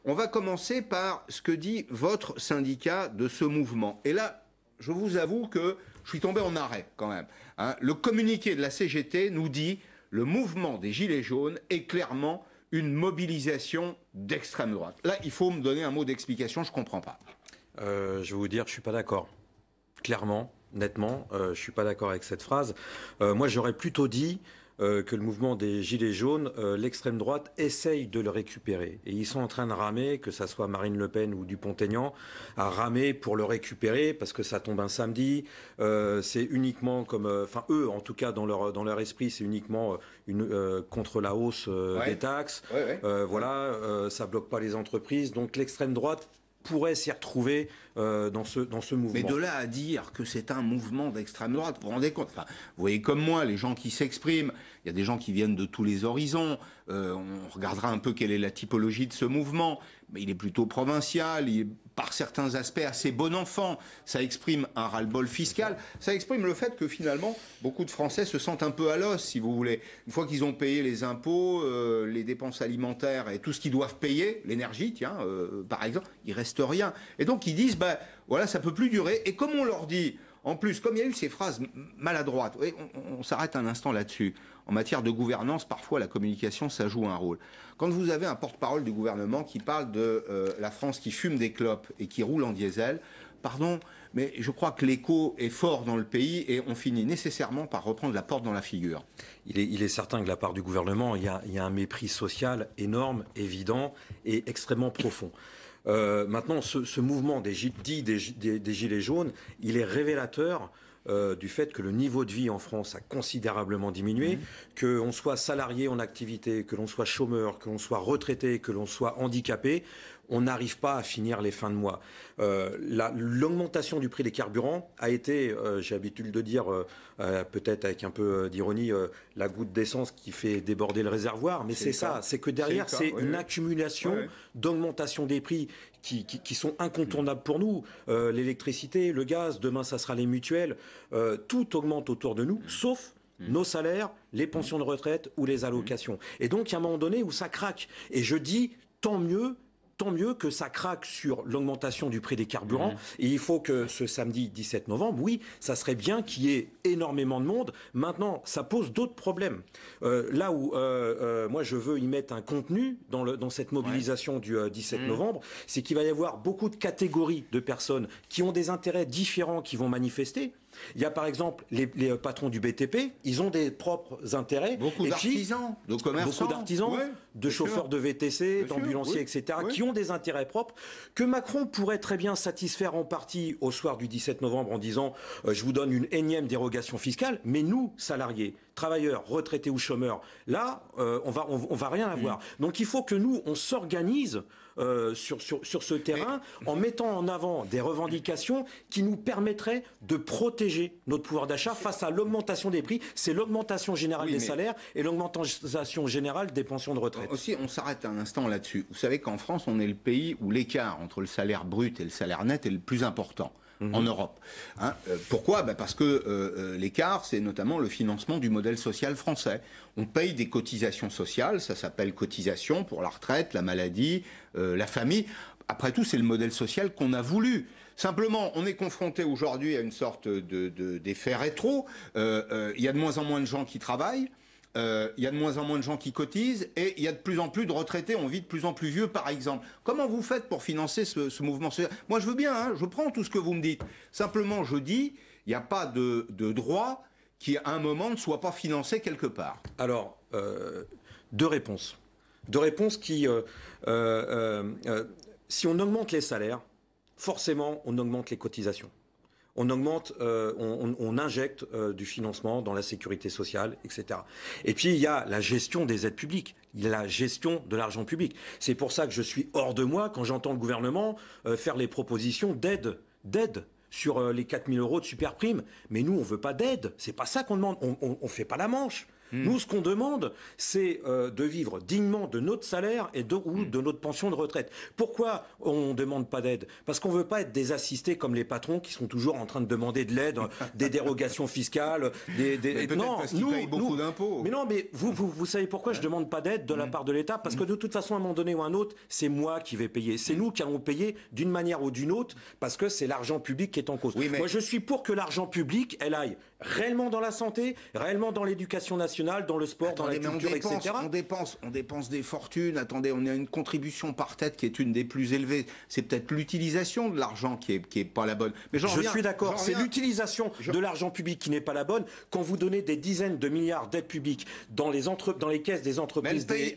On va commencer par ce que dit votre syndicat de ce mouvement. Et là, je vous avoue que je suis tombé en arrêt quand même. Hein. Le communiqué de la CGT nous dit le mouvement des Gilets jaunes est clairement une mobilisation d'extrême droite. Là, il faut me donner un mot d'explication, je ne comprends pas. Je vais vous dire, je ne suis pas d'accord. Clairement, nettement, je ne suis pas d'accord avec cette phrase. Moi, j'aurais plutôt dit que le mouvement des Gilets jaunes, l'extrême droite essaye de le récupérer. Et ils sont en train de ramer, que ça soit Marine Le Pen ou Dupont-Aignan, à ramer pour le récupérer, parce que ça tombe un samedi. C'est uniquement comme... Enfin, eux, en tout cas, dans leur esprit, c'est uniquement contre la hausse des taxes. Voilà, ça bloque pas les entreprises. Donc l'extrême droite pourrait s'y retrouver dans ce mouvement. Mais de là à dire que c'est un mouvement d'extrême droite, vous vous rendez compte, enfin, vous voyez comme moi, les gens qui s'expriment, il y a des gens qui viennent de tous les horizons, on regardera un peu quelle est la typologie de ce mouvement, mais il est plutôt provincial, il est par certains aspects assez bon enfant, ça exprime un ras-le-bol fiscal, ça exprime le fait que finalement, beaucoup de Français se sentent un peu à l'os, si vous voulez. Une fois qu'ils ont payé les impôts, les dépenses alimentaires et tout ce qu'ils doivent payer, l'énergie, tiens, par exemple, il reste rien. Et donc ils disent, ben voilà, ça peut plus durer. Et comme on leur dit, en plus, comme il y a eu ces phrases maladroites, oui, on s'arrête un instant là-dessus. En matière de gouvernance, parfois la communication, ça joue un rôle. Quand vous avez un porte-parole du gouvernement qui parle de la France qui fume des clopes et qui roule en diesel, pardon, mais je crois que l'écho est fort dans le pays et on finit nécessairement par reprendre la porte dans la figure. Il est certain que de la part du gouvernement, il y a un mépris social énorme, évident et extrêmement profond. Maintenant, ce mouvement des Gilets jaunes, il est révélateur du fait que le niveau de vie en France a considérablement diminué, que l'on soit salarié en activité, que l'on soit chômeur, que l'on soit retraité, que l'on soit handicapé, on n'arrive pas à finir les fins de mois. L'augmentation du prix des carburants a été, j'ai l'habitude de dire, peut-être avec un peu d'ironie, la goutte d'essence qui fait déborder le réservoir, mais c'est ça, c'est que derrière, c'est une accumulation d'augmentation des prix qui sont incontournables pour nous. L'électricité, le gaz, demain ça sera les mutuelles, tout augmente autour de nous, sauf nos salaires, les pensions de retraite ou les allocations. Et donc, il y a un moment donné où ça craque. Et je dis, tant mieux que ça craque sur l'augmentation du prix des carburants. Et il faut que ce samedi 17 novembre, oui, ça serait bien qu'il y ait énormément de monde. Maintenant, ça pose d'autres problèmes. Là où moi, je veux y mettre un contenu dans cette mobilisation du 17 novembre, c'est qu'il va y avoir beaucoup de catégories de personnes qui ont des intérêts différents qui vont manifester. Il y a par exemple les patrons du BTP, ils ont des propres intérêts. Beaucoup d'artisans, de commerçants. Beaucoup d'artisans, de chauffeurs de VTC, d'ambulanciers, etc., qui ont des intérêts propres que Macron pourrait très bien satisfaire en partie au soir du 17 novembre en disant je vous donne une énième dérogation fiscale, mais nous, salariés, travailleurs, retraités ou chômeurs, là, on va rien avoir. Donc il faut que nous, on s'organise sur ce terrain en mettant en avant des revendications qui nous permettraient de protéger notre pouvoir d'achat face à l'augmentation des prix. C'est l'augmentation générale des salaires et l'augmentation générale des pensions de retraite. Aussi, on s'arrête un instant là-dessus. Vous savez qu'en France, on est le pays où l'écart entre le salaire brut et le salaire net est le plus important. En Europe. Hein, pourquoi? Parce que l'écart, c'est notamment le financement du modèle social français. On paye des cotisations sociales, ça s'appelle cotisation pour la retraite, la maladie, la famille. Après tout, c'est le modèle social qu'on a voulu. Simplement, on est confronté aujourd'hui à une sorte d'effet rétro. Il y a de moins en moins de gens qui travaillent. Il y a de moins en moins de gens qui cotisent et il y a de plus en plus de retraités, on vit de plus en plus vieux par exemple. Comment vous faites pour financer ce mouvement social? Moi je veux bien, hein, je prends tout ce que vous me dites. Simplement je dis, il n'y a pas de droit qui à un moment ne soit pas financé quelque part. Alors, deux réponses. Deux réponses qui, si on augmente les salaires, forcément on augmente les cotisations. On augmente, on injecte du financement dans la sécurité sociale, etc. Et puis, il y a la gestion des aides publiques. Il y a la gestion de l'argent public. C'est pour ça que je suis hors de moi quand j'entends le gouvernement faire les propositions d'aide sur les 4 000 € de super prime. Mais nous, on veut pas d'aide. C'est pas ça qu'on demande. On fait pas la manche. Nous, ce qu'on demande, c'est de vivre dignement de notre salaire ou de notre pension de retraite. Pourquoi on ne demande pas d'aide? Parce qu'on ne veut pas être des assistés comme les patrons qui sont toujours en train de demander de l'aide, des dérogations fiscales. Non, parce qu'ils payent beaucoup d'impôts. Mais non, mais vous savez pourquoi je ne demande pas d'aide de la part de l'État? Parce que de toute façon, à un moment donné ou à un autre, c'est moi qui vais payer. C'est nous qui allons payer d'une manière ou d'une autre parce que c'est l'argent public qui est en cause. Moi, je suis pour que l'argent public, elle aille réellement dans la santé, réellement dans l'éducation nationale, dans le sport, dans la culture, etc. On dépense des fortunes. Attendez, on a une contribution par tête qui est une des plus élevées. C'est peut-être l'utilisation de l'argent qui est pas la bonne. Mais je suis d'accord. C'est l'utilisation de l'argent public qui n'est pas la bonne. Quand vous donnez des dizaines de milliards d'aides publiques dans les caisses des entreprises des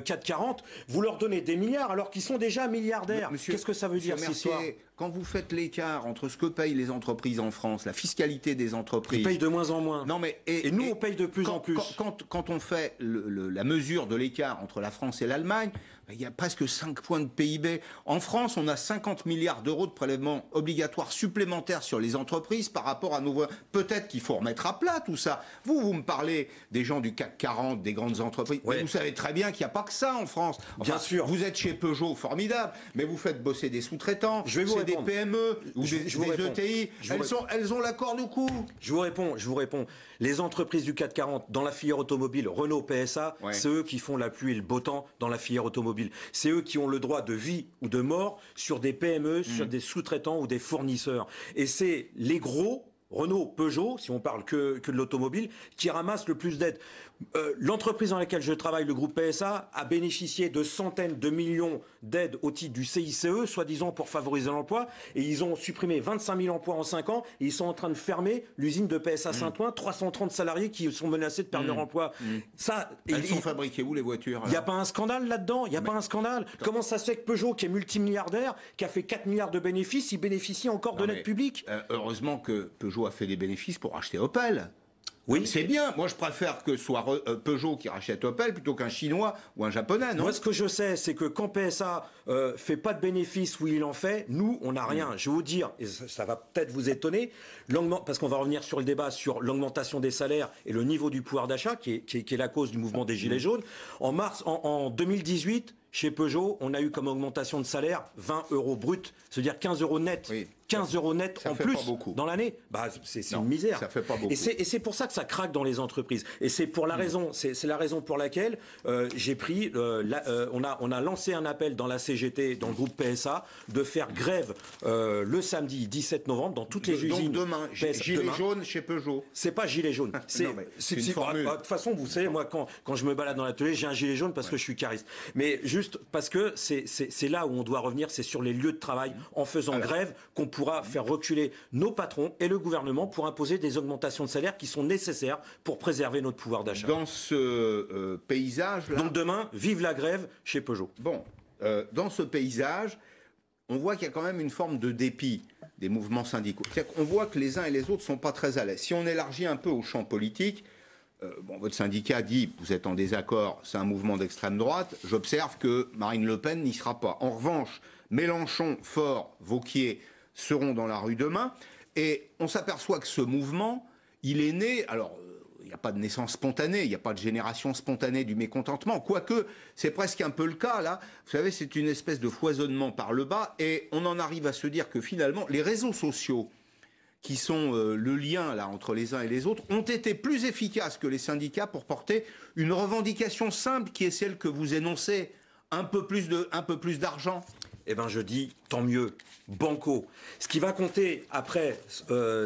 CAC 40, vous leur donnez des milliards alors qu'ils sont déjà milliardaires. Qu'est-ce que ça veut dire, cette histoire ? Quand vous faites l'écart entre ce que payent les entreprises en France, la fiscalité des entreprises... Ils payent de moins en moins. Non, mais, et nous, on paye de plus en plus. Quand on fait la mesure de l'écart entre la France et l'Allemagne, il y a presque 5 points de PIB. En France, on a 50 milliards d'euros de prélèvements obligatoires supplémentaires sur les entreprises par rapport à nos voisins. Peut-être qu'il faut remettre à plat tout ça. Vous me parlez des gens du CAC 40, des grandes entreprises. Ouais. Mais vous savez très bien qu'il n'y a pas que ça en France. Bien sûr. Vous êtes chez Peugeot, formidable, mais vous faites bosser des sous-traitants, c'est des PME ou des ETI. Elles ont la corde au cou. Je vous réponds. Les entreprises du CAC 40 dans la filière automobile, Renault, PSA, c'est eux qui font la pluie et le beau temps dans la filière automobile. C'est eux qui ont le droit de vie ou de mort sur des PME, sur des sous-traitants ou des fournisseurs. Et c'est les gros, Renault, Peugeot, si on parle que de l'automobile, qui ramassent le plus d'aides. L'entreprise dans laquelle je travaille, le groupe PSA, a bénéficié de centaines de millions d'aides au titre du CICE, soi-disant pour favoriser l'emploi, et ils ont supprimé 25 000 emplois en 5 ans, et ils sont en train de fermer l'usine de PSA Saint-Ouen, 330 salariés qui sont menacés de perdre leur emploi. Elles sont fabriquées où, les voitures? Il n'y a pas un scandale là-dedans? Il n'y a pas un scandale? Comment ça se fait que Peugeot, qui est multimilliardaire, qui a fait 4 milliards de bénéfices, il bénéficie encore de l'aide publique? Heureusement que Peugeot a fait des bénéfices pour acheter Opel. Oui, c'est bien. Moi, je préfère que ce soit Peugeot qui rachète Opel plutôt qu'un Chinois ou un Japonais, non? Moi, ce que je sais, c'est que quand PSA fait pas de bénéfices où il en fait, nous, on n'a rien. Je vais vous dire, et ça va peut-être vous étonner, parce qu'on va revenir sur le débat sur l'augmentation des salaires et le niveau du pouvoir d'achat, qui est la cause du mouvement des Gilets jaunes. En 2018, chez Peugeot, on a eu comme augmentation de salaire 20 € brut, c'est-à-dire 15 € net. Oui. 15 € net en plus dans l'année, c'est une misère. Ça fait pas beaucoup. Et c'est pour ça que ça craque dans les entreprises. Et c'est pour la raison, c'est la raison pour laquelle j'ai pris, on a lancé un appel dans la CGT, dans le groupe PSA, de faire grève le samedi 17 novembre dans toutes les usines. Donc demain, gilet jaune chez Peugeot. C'est pas gilet jaune. C'est une formule. De toute façon, vous savez, moi, quand je me balade dans l'atelier, j'ai un gilet jaune parce que je suis cariste. Mais juste parce que c'est là où on doit revenir, c'est sur les lieux de travail, en faisant grève, qu'on pourra faire reculer nos patrons et le gouvernement pour imposer des augmentations de salaire qui sont nécessaires pour préserver notre pouvoir d'achat. Dans ce paysage-là... Donc demain, vive la grève chez Peugeot. Bon, dans ce paysage, on voit qu'il y a quand même une forme de dépit des mouvements syndicaux. C'est-à-dire qu'on voit que les uns et les autres ne sont pas très à l'aise. Si on élargit un peu au champ politique... votre syndicat dit vous êtes en désaccord, c'est un mouvement d'extrême droite. J'observe que Marine Le Pen n'y sera pas. En revanche, Mélenchon, Faure, Wauquiez seront dans la rue demain. Et on s'aperçoit que ce mouvement, il est né... Alors, il n'y a pas de naissance spontanée, il n'y a pas de génération spontanée du mécontentement. Quoique, c'est presque un peu le cas, là. Vous savez, c'est une espèce de foisonnement par le bas. Et on en arrive à se dire que finalement, les réseaux sociaux, qui sont le lien là entre les uns et les autres, ont été plus efficaces que les syndicats pour porter une revendication simple qui est celle que vous énoncez, un peu plus d'argent. Eh bien, je dis tant mieux, banco. Ce qui va compter après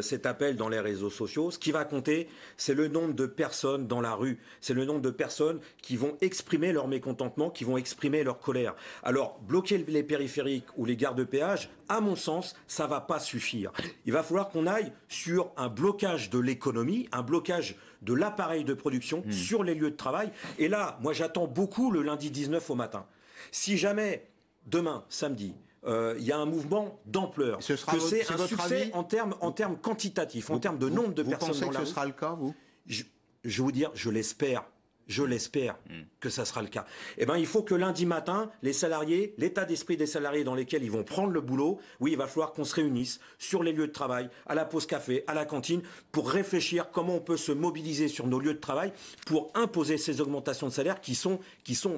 cet appel dans les réseaux sociaux, ce qui va compter, c'est le nombre de personnes dans la rue. C'est le nombre de personnes qui vont exprimer leur mécontentement, qui vont exprimer leur colère. Alors, bloquer les périphériques ou les gares de péage, à mon sens, ça ne va pas suffire. Il va falloir qu'on aille sur un blocage de l'économie, un blocage de l'appareil de production sur les lieux de travail. Et là, moi, j'attends beaucoup le lundi 19 au matin. Si jamais... Demain, samedi, il y a un mouvement d'ampleur. C'est un succès en termes quantitatifs, en termes de nombre de personnes dans la rue. Vous pensez que ce sera le cas, vous? Je vais vous dire, je l'espère. je l'espère que ça sera le cas. Eh ben, il faut que lundi matin, les salariés, l'état d'esprit des salariés dans lesquels ils vont prendre le boulot, oui, il va falloir qu'on se réunisse sur les lieux de travail, à la pause café, à la cantine, pour réfléchir comment on peut se mobiliser sur nos lieux de travail pour imposer ces augmentations de salaire qui sont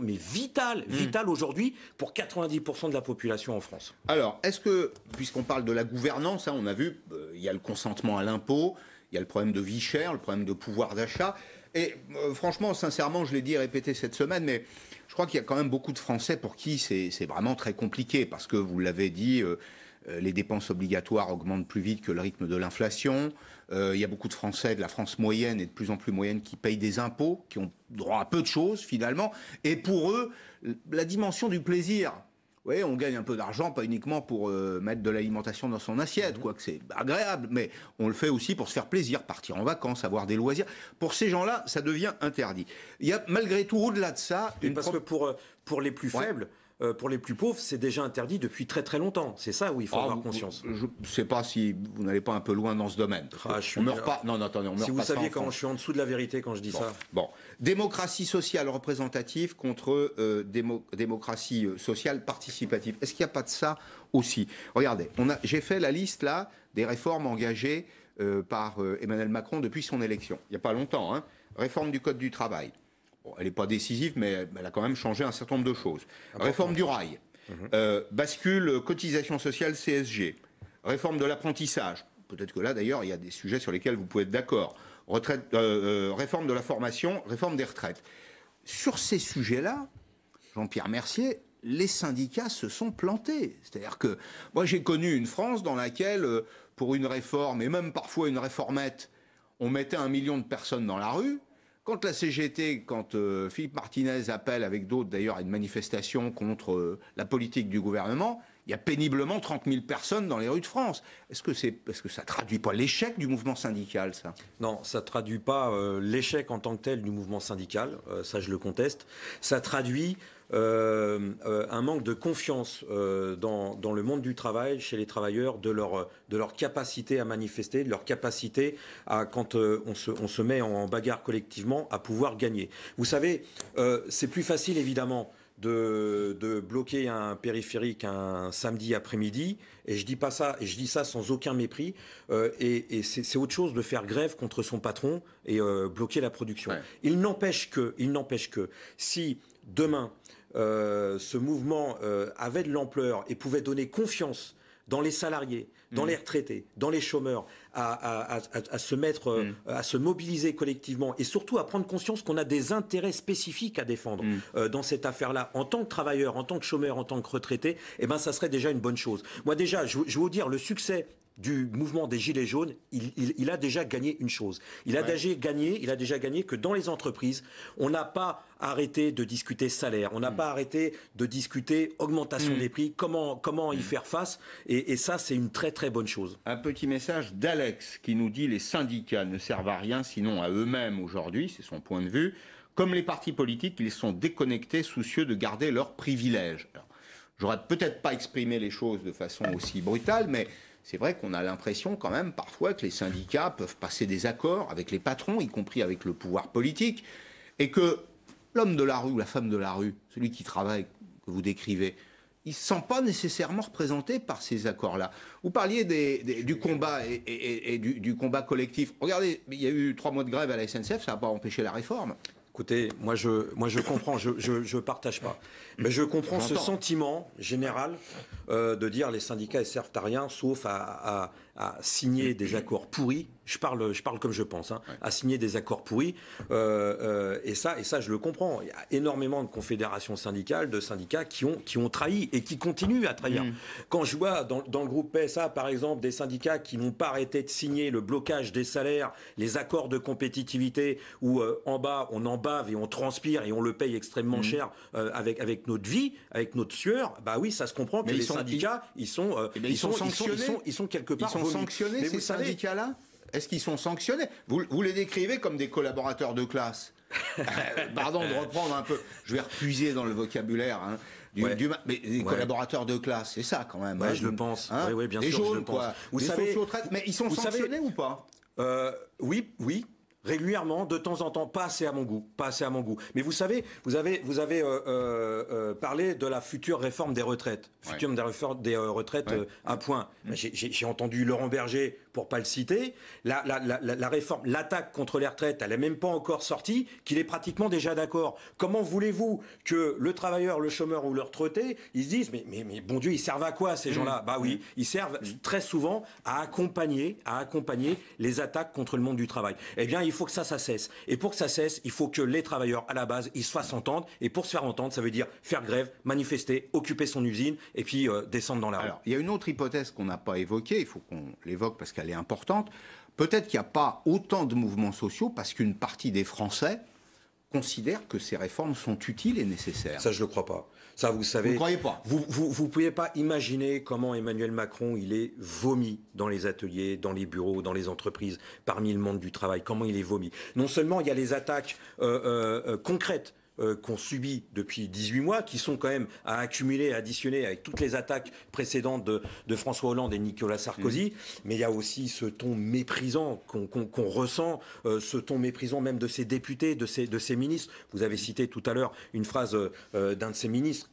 mais vitales aujourd'hui pour 90% de la population en France. Alors, est-ce que, puisqu'on parle de la gouvernance, hein, on a vu, il y a le consentement à l'impôt, il y a le problème de vie chère, le problème de pouvoir d'achat. Et franchement, sincèrement, je l'ai dit et répété cette semaine, mais je crois qu'il y a quand même beaucoup de Français pour qui c'est vraiment très compliqué, parce que vous l'avez dit, les dépenses obligatoires augmentent plus vite que le rythme de l'inflation. Il y a beaucoup de Français de la France moyenne et de plus en plus moyenne qui payent des impôts, qui ont droit à peu de choses finalement. Et pour eux, la dimension du plaisir. Oui, on gagne un peu d'argent, pas uniquement pour mettre de l'alimentation dans son assiette, quoique c'est agréable, mais on le fait aussi pour se faire plaisir, partir en vacances, avoir des loisirs. Pour ces gens-là, ça devient interdit. Il y a malgré tout, au-delà de ça... Parce que pour les plus faibles... pour les plus pauvres, c'est déjà interdit depuis très très longtemps. C'est ça où il faut avoir conscience. Je ne sais pas si vous n'allez pas un peu loin dans ce domaine. On meurt pas. Non, attendez, on meurt pas. Si vous saviez comment je suis en dessous de la vérité quand je dis ça. Bon, démocratie sociale représentative contre démocratie sociale participative. Est-ce qu'il n'y a pas de ça aussi? Regardez, j'ai fait la liste là des réformes engagées par Emmanuel Macron depuis son élection. Il n'y a pas longtemps. Hein. Réforme du Code du travail. Bon, elle n'est pas décisive, mais elle a quand même changé un certain nombre de choses. Réforme du rail, bascule cotisation sociale CSG, réforme de l'apprentissage. Peut-être que là, d'ailleurs, il y a des sujets sur lesquels vous pouvez être d'accord. Réforme de la formation, réforme des retraites. Sur ces sujets-là, Jean-Pierre Mercier, les syndicats se sont plantés. C'est-à-dire que moi, j'ai connu une France dans laquelle, pour une réforme, et même parfois une réformette, on mettait 1 million de personnes dans la rue. Quand la CGT, quand Philippe Martinez appelle avec d'autres d'ailleurs à une manifestation contre la politique du gouvernement, il y a péniblement 30 000 personnes dans les rues de France. Est-ce que ça traduit pas l'échec du mouvement syndical, ça? Non, ça traduit pas l'échec en tant que tel du mouvement syndical, ça je le conteste. Ça traduit un manque de confiance dans le monde du travail, chez les travailleurs, de leur capacité à manifester, de leur capacité à, quand on se met en bagarre collectivement, à pouvoir gagner. Vous savez, c'est plus facile évidemment de bloquer un périphérique un samedi après-midi, et je dis pas ça, et je dis ça sans aucun mépris, et c'est autre chose de faire grève contre son patron et bloquer la production. Ouais. Il n'empêche que si demain ce mouvement avait de l'ampleur et pouvait donner confiance dans les salariés, dans les retraités, dans les chômeurs, à se mettre, à se mobiliser collectivement et surtout à prendre conscience qu'on a des intérêts spécifiques à défendre dans cette affaire-là. En tant que travailleur, en tant que chômeur, en tant que retraité, eh ben, ça serait déjà une bonne chose. Moi déjà, je vais vous dire, le succès du mouvement des Gilets jaunes, il a déjà gagné une chose. Il a déjà gagné que dans les entreprises, on n'a pas arrêté de discuter salaire, on n'a pas arrêté de discuter augmentation des prix, comment y faire face, et ça, c'est une très très bonne chose. Un petit message d'Alex qui nous dit: les syndicats ne servent à rien sinon à eux-mêmes aujourd'hui, c'est son point de vue. Comme les partis politiques, ils sont déconnectés, soucieux de garder leurs privilèges. Alors, j'aurais peut-être pas exprimé les choses de façon aussi brutale, mais c'est vrai qu'on a l'impression quand même parfois que les syndicats peuvent passer des accords avec les patrons, y compris avec le pouvoir politique, et que l'homme de la rue ou la femme de la rue, celui qui travaille, que vous décrivez, il ne se sent pas nécessairement représenté par ces accords-là. Vous parliez du combat et du combat collectif. Regardez, il y a eu 3 mois de grève à la SNCF, ça n'a pas empêché la réforme. Écoutez, moi je comprends, je partage pas. Mais je comprends ce sentiment général de dire les syndicats ne servent à rien sauf à signer des accords pourris. Je parle comme je pense, hein, à signer des accords pourris. Et ça, je le comprends. Il y a énormément de confédérations syndicales, de syndicats qui ont trahi et qui continuent à trahir. Quand je vois dans le groupe PSA, par exemple, des syndicats qui n'ont pas arrêté de signer le blocage des salaires, les accords de compétitivité, où en bas, on en bave et on transpire et on le paye extrêmement cher avec notre vie, avec notre sueur, bah oui, ça se comprend que les syndicats, ils sont quelque part... Ils sont sanctionnés, ces syndicats-là ? Est-ce qu'ils sont sanctionnés ? Vous les décrivez comme des collaborateurs de classe. Pardon de reprendre un peu. Je vais repuiser dans le vocabulaire. Hein, mais des collaborateurs de classe, c'est ça quand même. Ouais, je le pense. Hein, oui, bien sûr, jaunes, je le pense. Vous savez, mais ils sont sanctionnés ou pas ? Oui. régulièrement, de temps en temps, pas assez à mon goût, pas assez à mon goût. Mais vous savez, vous avez parlé de la future réforme des retraites, à point. J'ai entendu Laurent Berger, pour pas le citer, la réforme, l'attaque contre les retraites, elle n'est même pas encore sortie, qu'il est pratiquement déjà d'accord. Comment voulez-vous que le travailleur, le chômeur ou le retraité, ils se disent, mais bon Dieu, ils servent à quoi ces gens-là? Bah oui, ils servent très souvent à accompagner les attaques contre le monde du travail. Eh bien, il faut que ça cesse. Et pour que ça cesse, il faut que les travailleurs, à la base, ils se fassent entendre. Et pour se faire entendre, ça veut dire faire grève, manifester, occuper son usine et puis descendre dans la rue. Alors, il y a une autre hypothèse qu'on n'a pas évoquée, il faut qu'on l'évoque parce qu'elle est importante. Peut-être qu'il n'y a pas autant de mouvements sociaux parce qu'une partie des Français considère que ces réformes sont utiles et nécessaires. Ça, je ne le crois pas. Ça, vous savez. Vous ne croyez pas? Vous pouvez pas imaginer comment Emmanuel Macron, il est vomi dans les ateliers, dans les bureaux, dans les entreprises, parmi le monde du travail. Comment il est vomi. Non seulement il y a les attaques concrètes qu'on subit depuis 18 mois, qui sont quand même à accumuler, à additionner avec toutes les attaques précédentes de François Hollande et Nicolas Sarkozy, mais il y a aussi ce ton méprisant qu'on ressent, ce ton méprisant même de ses députés, de ses ministres. Vous avez cité tout à l'heure une phrase d'un de ses ministres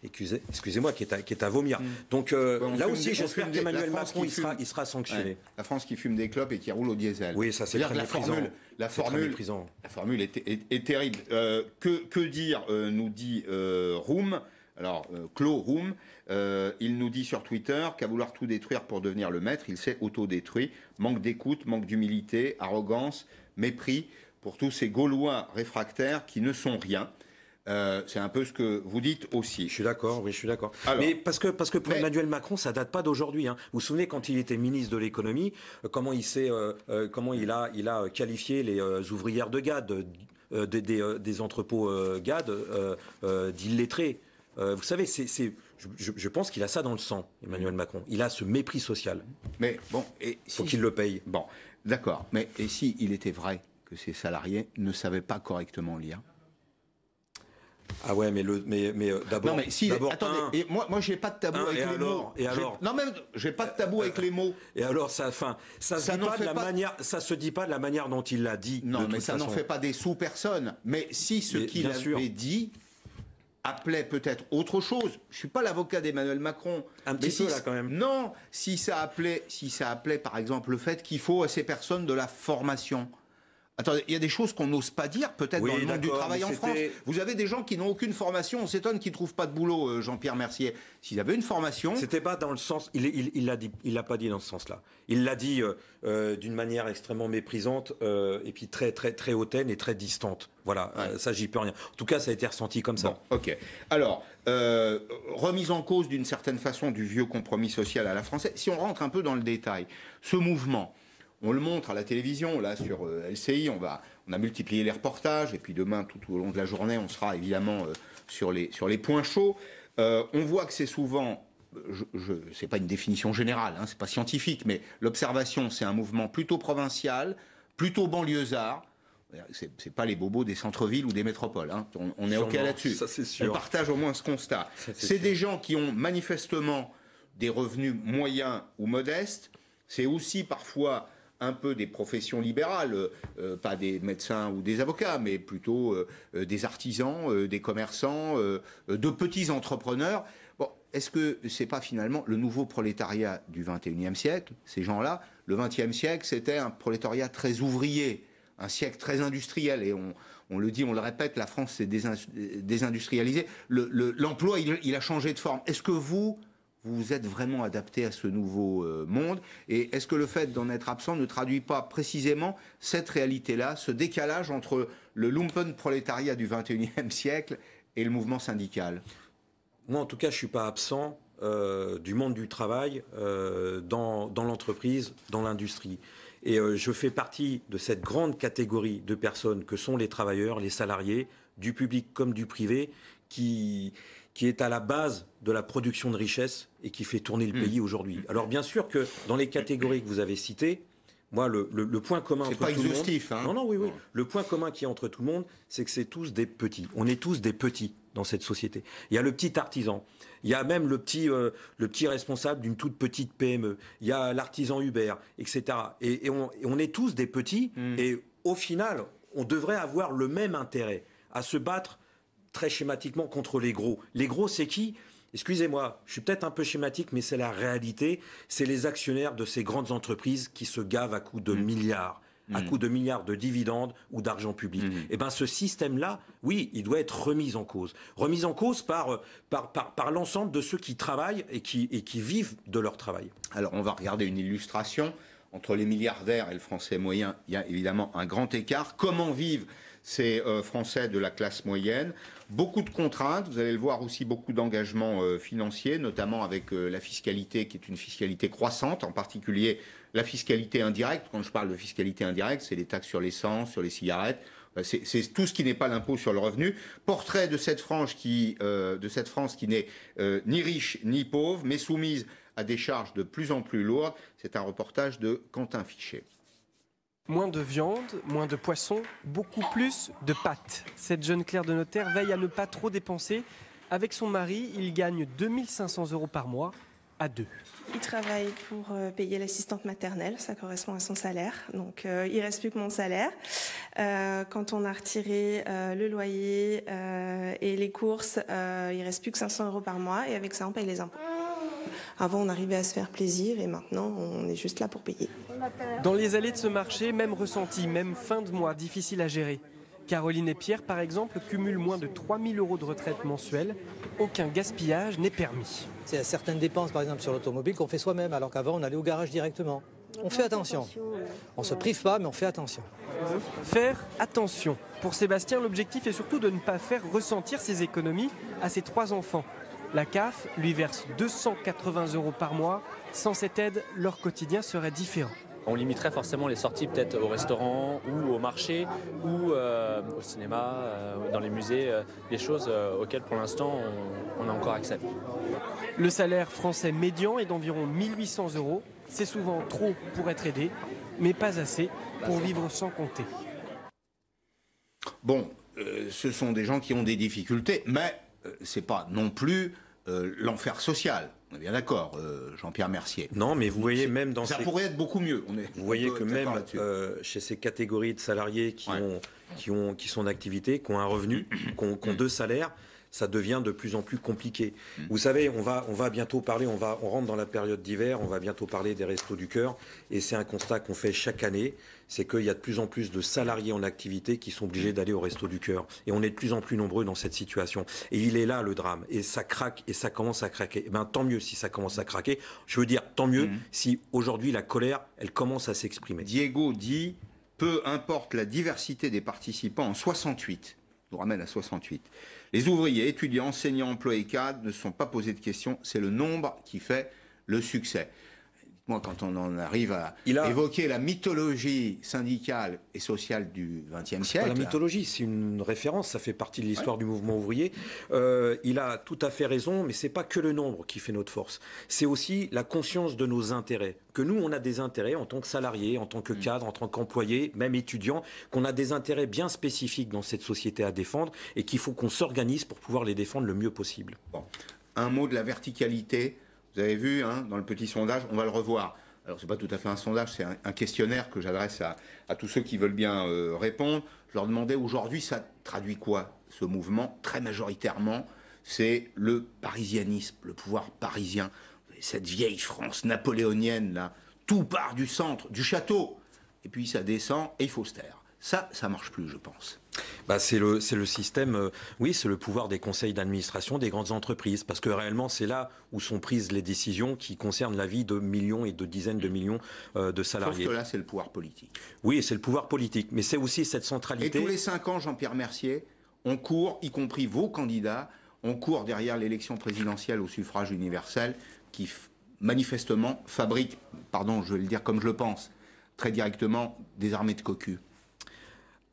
excusez-moi, qui est à vomir. Donc là aussi, j'espère qu'Emmanuel Macron, il sera sanctionné. Ouais, la France qui fume des clopes et qui roule au diesel. Oui, ça c'est très méprisant. La formule est terrible. Que dire, nous dit Roum, alors Claude Roum, il nous dit sur Twitter qu'à vouloir tout détruire pour devenir le maître, il s'est autodétruit. Manque d'écoute, manque d'humilité, arrogance, mépris pour tous ces Gaulois réfractaires qui ne sont rien. C'est un peu ce que vous dites aussi. Je suis d'accord, oui, je suis d'accord. Mais parce que pour Emmanuel Macron, ça date pas d'aujourd'hui. Hein. Vous vous souvenez quand il était ministre de l'économie, comment il a qualifié les ouvrières de GAD, des entrepôts GAD, d'illettrés. Vous savez, je pense qu'il a ça dans le sang, Emmanuel Macron. Il a ce mépris social. Mais bon, faut qu'il le paye. Bon, d'accord. Mais et si il était vrai que ces salariés ne savaient pas correctement lire? Ah ouais, mais d'abord. Non mais si. Attendez. Et moi, j'ai pas de tabou avec les mots. Et alors. Non, même, j'ai pas de tabou avec les mots. Et alors, ça se dit pas de la manière dont il l'a dit. Non, mais ça n'en fait pas des sous-personnes. Mais si ce qu'il avait dit appelait peut-être autre chose. Je suis pas l'avocat d'Emmanuel Macron. Un petit peu là quand même. Non, si ça appelait par exemple le fait qu'il faut à ces personnes de la formation. Attendez, il y a des choses qu'on n'ose pas dire, peut-être dans le monde du travail en France. Vous avez des gens qui n'ont aucune formation, on s'étonne qu'ils ne trouvent pas de boulot, Jean-Pierre Mercier. S'ils avaient une formation... C'était pas dans le sens... Il l'a pas dit dans ce sens-là. Il l'a dit d'une manière extrêmement méprisante et puis très, très, très hautaine et très distante. Voilà, ouais. Ça, j'y peux rien. En tout cas, ça a été ressenti comme ça. Bon, ok. Alors, remise en cause d'une certaine façon du vieux compromis social à la française. Si on rentre un peu dans le détail, ce mouvement... On le montre à la télévision, là, sur LCI, on a multiplié les reportages, et puis demain, tout au long de la journée, on sera évidemment sur les points chauds. On voit que c'est souvent, c'est pas une définition générale, hein, c'est pas scientifique, mais l'observation, c'est un mouvement plutôt provincial, plutôt banlieusard. C'est pas les bobos des centres-villes ou des métropoles, hein. On est OK là-dessus. Ça, c'est sûr. On partage au moins ce constat. C'est des gens qui ont manifestement des revenus moyens ou modestes. C'est aussi parfois... un peu des professions libérales, pas des médecins ou des avocats, mais plutôt des artisans, des commerçants, de petits entrepreneurs. Bon, est-ce que c'est pas finalement le nouveau prolétariat du XXIe siècle, ces gens-là? Le XXe siècle, c'était un prolétariat très ouvrier, un siècle très industriel, et on le dit, on le répète, la France s'est désindustrialisée. L'emploi, il a changé de forme. Est-ce que vous êtes vraiment adapté à ce nouveau monde? Et est-ce que le fait d'en être absent ne traduit pas précisément cette réalité-là, ce décalage entre le lumpen prolétariat du XXIe siècle et le mouvement syndical? Moi, en tout cas, je ne suis pas absent du monde du travail, dans l'entreprise, dans l'industrie. Et je fais partie de cette grande catégorie de personnes que sont les travailleurs, les salariés, du public comme du privé, qui est à la base de la production de richesse et qui fait tourner le pays aujourd'hui. Alors bien sûr que dans les catégories que vous avez citées, moi le point commun entre tout exhaustif, le monde... hein. Non, oui. Le point commun qui est entre tout le monde, c'est que c'est tous des petits. On est tous des petits dans cette société. Il y a le petit artisan. Il y a même le petit responsable d'une toute petite PME. Il y a l'artisan Uber, etc. Et on est tous des petits. Et au final, on devrait avoir le même intérêt à se battre très schématiquement contre les gros. Les gros, c'est qui ? Excusez-moi, je suis peut-être un peu schématique, mais c'est la réalité. C'est les actionnaires de ces grandes entreprises qui se gavent à coups de milliards. À coups de milliards de dividendes ou d'argent public. Et ben ce système-là, oui, il doit être remis en cause. Remis en cause par l'ensemble de ceux qui travaillent et qui vivent de leur travail. Alors on va regarder une illustration. Entre les milliardaires et le Français moyen, il y a évidemment un grand écart. Comment vivent ces Français de la classe moyenne? Beaucoup de contraintes, vous allez le voir aussi, beaucoup d'engagements financiers, notamment avec la fiscalité qui est une fiscalité croissante, en particulier la fiscalité indirecte. Quand je parle de fiscalité indirecte, c'est les taxes sur l'essence, sur les cigarettes. C'est tout ce qui n'est pas l'impôt sur le revenu. Portrait de cette France qui n'est ni riche ni pauvre, mais soumise à des charges de plus en plus lourdes. C'est un reportage de Quentin Fichet. Moins de viande, moins de poisson, beaucoup plus de pâtes. Cette jeune clerc de notaire veille à ne pas trop dépenser. Avec son mari, il gagne 2500 € par mois à deux. Il travaille pour payer l'assistante maternelle, ça correspond à son salaire. Donc il reste plus que mon salaire. Quand on a retiré le loyer et les courses, il reste plus que 500 € par mois et avec ça on paye les impôts. Avant on arrivait à se faire plaisir et maintenant on est juste là pour payer. Dans les allées de ce marché, même ressenti, même fin de mois, difficile à gérer. Caroline et Pierre, par exemple, cumulent moins de 3000 € de retraite mensuelle. Aucun gaspillage n'est permis. C'est certaines dépenses, par exemple sur l'automobile, qu'on fait soi-même, alors qu'avant on allait au garage directement. On fait attention. On ne se prive pas, mais on fait attention. Faire attention. Pour Sébastien, l'objectif est surtout de ne pas faire ressentir ses économies à ses 3 enfants. La CAF lui verse 280 € par mois. Sans cette aide, leur quotidien serait différent. On limiterait forcément les sorties peut-être au restaurant ou au marché ou au cinéma, dans les musées, des choses auxquelles pour l'instant on a encore accès. Le salaire français médian est d'environ 1800 €. C'est souvent trop pour être aidé, mais pas assez pour vivre sans compter. Bon, ce sont des gens qui ont des difficultés, mais c'est pas non plus l'enfer social. On est bien d'accord, Jean-Pierre Mercier. Non, mais vous voyez même dans ça pourrait être beaucoup mieux. Vous voyez que même chez ces catégories de salariés qui sont en activité, qui ont un revenu, qui ont 2 salaires, ça devient de plus en plus compliqué. Vous savez, on va bientôt parler, on rentre dans la période d'hiver, on va bientôt parler des Restos du Cœur, et c'est un constat qu'on fait chaque année, c'est qu'il y a de plus en plus de salariés en activité qui sont obligés d'aller au Restos du Cœur. Et on est de plus en plus nombreux dans cette situation. Et il est là le drame. Et ça craque, et ça commence à craquer. Et ben, tant mieux si ça commence à craquer. Je veux dire, tant mieux si aujourd'hui la colère, elle commence à s'exprimer. Diego dit, peu importe la diversité des participants en 68, nous ramène à 68. Les ouvriers, étudiants, enseignants, employés cadres ne se sont pas posés de questions. C'est le nombre qui fait le succès. Moi, quand on en arrive à évoquer la mythologie syndicale et sociale du XXe siècle... La mythologie, c'est une référence, ça fait partie de l'histoire du mouvement ouvrier. Il a tout à fait raison, mais c'est pas que le nombre qui fait notre force. C'est aussi la conscience de nos intérêts. Que nous, on a des intérêts en tant que salariés, en tant que cadres, en tant qu'employés, même étudiants, qu'on a des intérêts bien spécifiques dans cette société à défendre et qu'il faut qu'on s'organise pour pouvoir les défendre le mieux possible. Bon. Un mot de la verticalité. Vous avez vu, dans le petit sondage, on va le revoir. Alors, ce n'est pas tout à fait un sondage, c'est un questionnaire que j'adresse à tous ceux qui veulent bien répondre. Je leur demandais aujourd'hui, ça traduit quoi, ce mouvement? Très majoritairement, c'est le parisianisme, le pouvoir parisien. Cette vieille France napoléonienne, là, tout part du centre, du château. Et puis ça descend et il faut se taire. Ça marche plus, je pense. Bah c'est le système, oui, c'est le pouvoir des conseils d'administration des grandes entreprises, parce que réellement c'est là où sont prises les décisions qui concernent la vie de millions et de dizaines de millions de salariés. Sauf que là, c'est le pouvoir politique. Oui, c'est le pouvoir politique, mais c'est aussi cette centralité. Et tous les 5 ans, Jean-Pierre Mercier, on court, y compris vos candidats, on court derrière l'élection présidentielle au suffrage universel, qui manifestement fabrique, pardon, je vais le dire comme je le pense, très directement, des armées de cocus.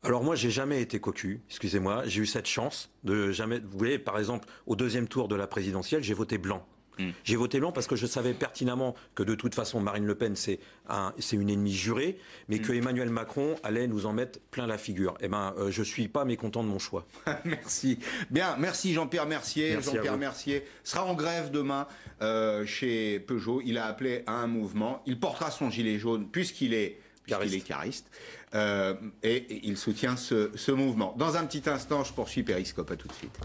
Alors moi, j'ai jamais été cocu, excusez-moi. J'ai eu cette chance de jamais... Vous voyez, par exemple, au 2e tour de la présidentielle, j'ai voté blanc. J'ai voté blanc parce que je savais pertinemment que de toute façon Marine Le Pen c'est une ennemie jurée, mais que Emmanuel Macron allait nous en mettre plein la figure. Eh ben, je suis pas mécontent de mon choix. Merci. Bien, merci Jean-Pierre Mercier. Merci Jean-Pierre Mercier sera en grève demain chez Peugeot. Il a appelé à un mouvement. Il portera son gilet jaune puisqu'il est cariste. Et il soutient ce mouvement. Dans un petit instant, je poursuis Périscope. À tout de suite.